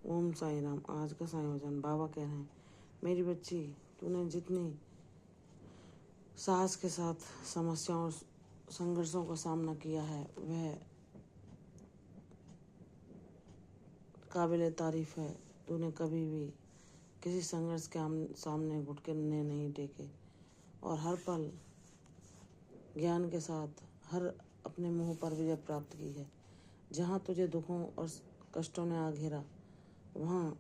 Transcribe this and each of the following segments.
ओम साई राम। आज का संयोजन बाबा कह रहे हैं, मेरी बच्ची, तूने जितनी साहस के साथ समस्याओं और संघर्षों का सामना किया है वह काबिल तारीफ है। तूने कभी भी किसी संघर्ष के सामने घुटने नहीं टेके और हर पल ज्ञान के साथ हर अपने मुंह पर विजय प्राप्त की है। जहाँ तुझे दुखों और कष्टों ने आ घेरा, वहाँ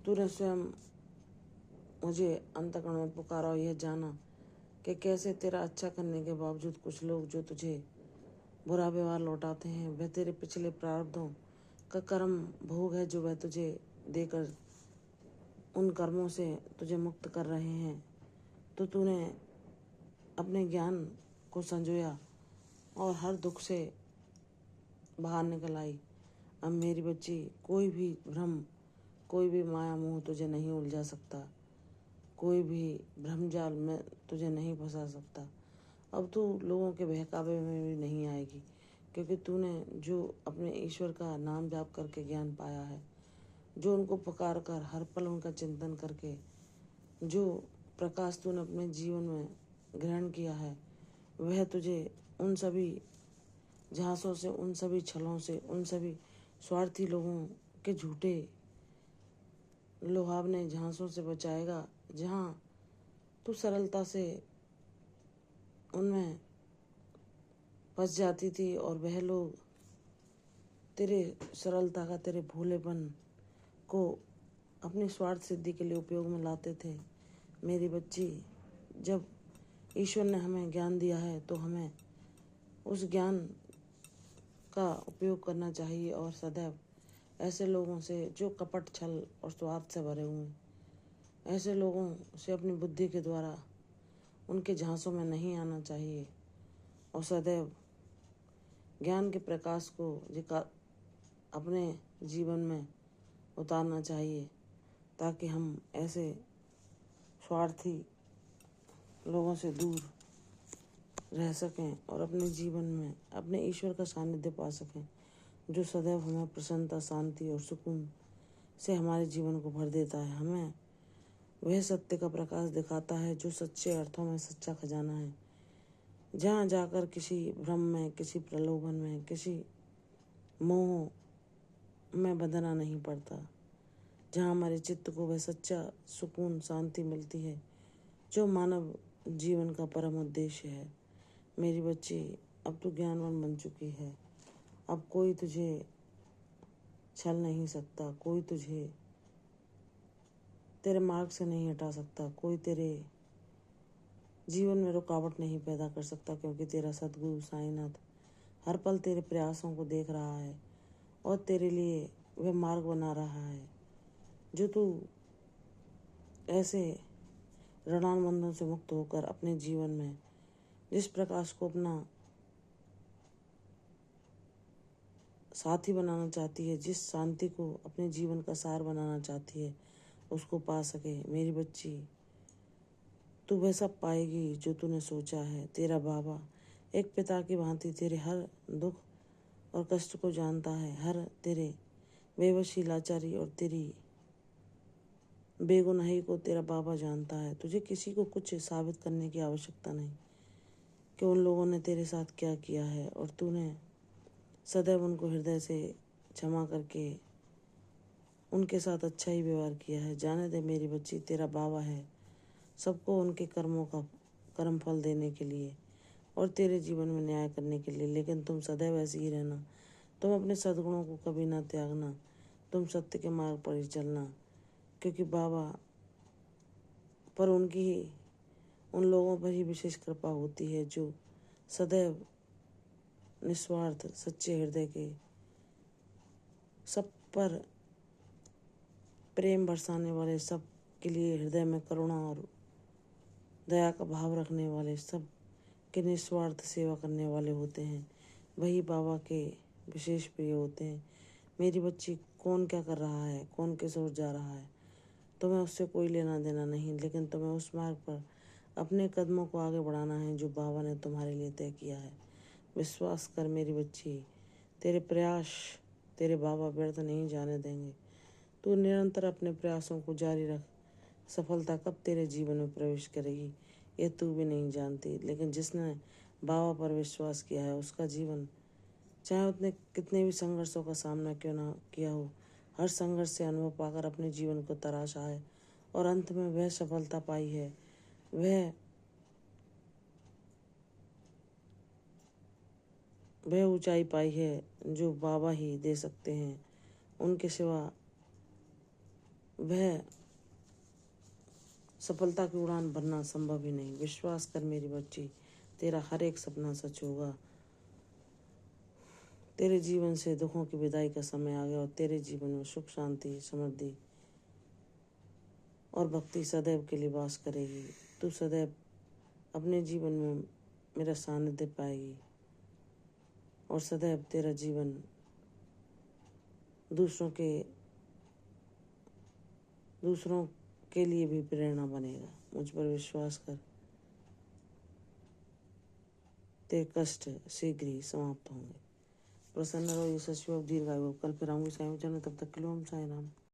तूने स्वयं मुझे अंतःकरण में पुकारा और यह जाना कि कैसे तेरा अच्छा करने के बावजूद कुछ लोग जो तुझे बुरा व्यवहार लौटाते हैं वह तेरे पिछले प्रारब्धों का कर्म भोग है, जो वह तुझे देकर उन कर्मों से तुझे मुक्त कर रहे हैं। तो तूने अपने ज्ञान को संजोया और हर दुख से बाहर निकल आई। अब मेरी बच्ची, कोई भी भ्रम, कोई भी माया मोह तुझे नहीं उलझा सकता, कोई भी भ्रमजाल में तुझे नहीं फंसा सकता। अब तू लोगों के बहकावे में भी नहीं आएगी, क्योंकि तूने जो अपने ईश्वर का नाम जाप करके ज्ञान पाया है, जो उनको पुकार कर हर पल उनका चिंतन करके जो प्रकाश तूने अपने जीवन में ग्रहण किया है, वह तुझे उन सभी झांसों से, उन सभी छलों से, उन सभी स्वार्थी लोगों के झूठे लुभावने झांसों से बचाएगा, जहाँ तू सरलता से उनमें फंस जाती थी और वह लोग तेरे सरलता का, तेरे भोलेपन को अपनी स्वार्थ सिद्धि के लिए उपयोग में लाते थे। मेरी बच्ची, जब ईश्वर ने हमें ज्ञान दिया है तो हमें उस ज्ञान का उपयोग करना चाहिए और सदैव ऐसे लोगों से जो कपट, छल और स्वार्थ से भरे हुए, ऐसे लोगों से अपनी बुद्धि के द्वारा उनके झांसों में नहीं आना चाहिए और सदैव ज्ञान के प्रकाश को अपने जीवन में उतारना चाहिए, ताकि हम ऐसे स्वार्थी लोगों से दूर रह सकें और अपने जीवन में अपने ईश्वर का सानिध्य पा सकें, जो सदैव हमें प्रसन्नता, शांति और सुकून से हमारे जीवन को भर देता है। हमें वह सत्य का प्रकाश दिखाता है जो सच्चे अर्थों में सच्चा खजाना है, जहाँ जाकर किसी भ्रम में, किसी प्रलोभन में, किसी मोह में बंधना नहीं पड़ता, जहाँ हमारे चित्त को वह सच्चा सुकून, शांति मिलती है जो मानव जीवन का परम उद्देश्य है। मेरी बच्ची, अब तू ज्ञानवान बन चुकी है। अब कोई तुझे छल नहीं सकता, कोई तुझे तेरे मार्ग से नहीं हटा सकता, कोई तेरे जीवन में रुकावट नहीं पैदा कर सकता, क्योंकि तेरा सद्गुरु साईनाथ हर पल तेरे प्रयासों को देख रहा है और तेरे लिए वह मार्ग बना रहा है जो तू ऐसे ऋणानुबंधों से मुक्त होकर अपने जीवन में जिस प्रकाश को अपना साथी बनाना चाहती है, जिस शांति को अपने जीवन का सार बनाना चाहती है, उसको पा सके। मेरी बच्ची, तू वह सब पाएगी जो तूने सोचा है। तेरा बाबा एक पिता की भांति तेरे हर दुख और कष्ट को जानता है, हर तेरे बेबसी, लाचारी और तेरी बेगुनाही को तेरा बाबा जानता है। तुझे किसी को कुछ साबित करने की आवश्यकता नहीं कि उन लोगों ने तेरे साथ क्या किया है, और तूने सदैव उनको हृदय से क्षमा करके उनके साथ अच्छा ही व्यवहार किया है। जाने दे मेरी बच्ची, तेरा बाबा है सबको उनके कर्मों का कर्म फल देने के लिए और तेरे जीवन में न्याय करने के लिए। लेकिन तुम सदैव ऐसे ही रहना, तुम अपने सद्गुणों को कभी ना त्यागना, तुम सत्य के मार्ग पर ही चलना, क्योंकि बाबा पर उन लोगों पर ही विशेष कृपा होती है जो सदैव निस्वार्थ, सच्चे हृदय के, सब पर प्रेम बरसाने वाले, सब के लिए हृदय में करुणा और दया का भाव रखने वाले, सब के निस्वार्थ सेवा करने वाले होते हैं। वही बाबा के विशेष प्रिय होते हैं। मेरी बच्ची, कौन क्या कर रहा है, कौन किस ओर जा रहा है, तुम्हें उससे कोई लेना देना नहीं, लेकिन तुम्हें उस मार्ग पर अपने कदमों को आगे बढ़ाना है जो बाबा ने तुम्हारे लिए तय किया है। विश्वास कर मेरी बच्ची, तेरे प्रयास तेरे बाबा व्यर्थ नहीं जाने देंगे। तू निरंतर अपने प्रयासों को जारी रख। सफलता कब तेरे जीवन में प्रवेश करेगी यह तू भी नहीं जानती, लेकिन जिसने बाबा पर विश्वास किया है उसका जीवन, चाहे उसने कितने भी संघर्षों का सामना क्यों ना किया हो, हर संघर्ष से अनुभव पाकर अपने जीवन को तराशा है और अंत में वह सफलता पाई है, वह ऊंचाई पाई है जो बाबा ही दे सकते हैं। उनके सिवा वह सफलता की उड़ान भरना संभव ही नहीं। विश्वास कर मेरी बच्ची, तेरा हर एक सपना सच होगा। तेरे जीवन से दुखों की विदाई का समय आ गया और तेरे जीवन में सुख, शांति, समृद्धि और भक्ति सदैव के लिए वास करेगी। तू सदैव अपने जीवन में मेरा सानिध्य पाएगी और सदैव तेरा जीवन दूसरों के लिए भी प्रेरणा बनेगा। मुझ पर विश्वास कर, तेरे कष्ट शीघ्र ही समाप्त होंगे। प्रसन्न रहो, यशस्वी और दीर्घायु। कल फिर आऊंगी साई चरण, तब तक के लिए ओम साई राम।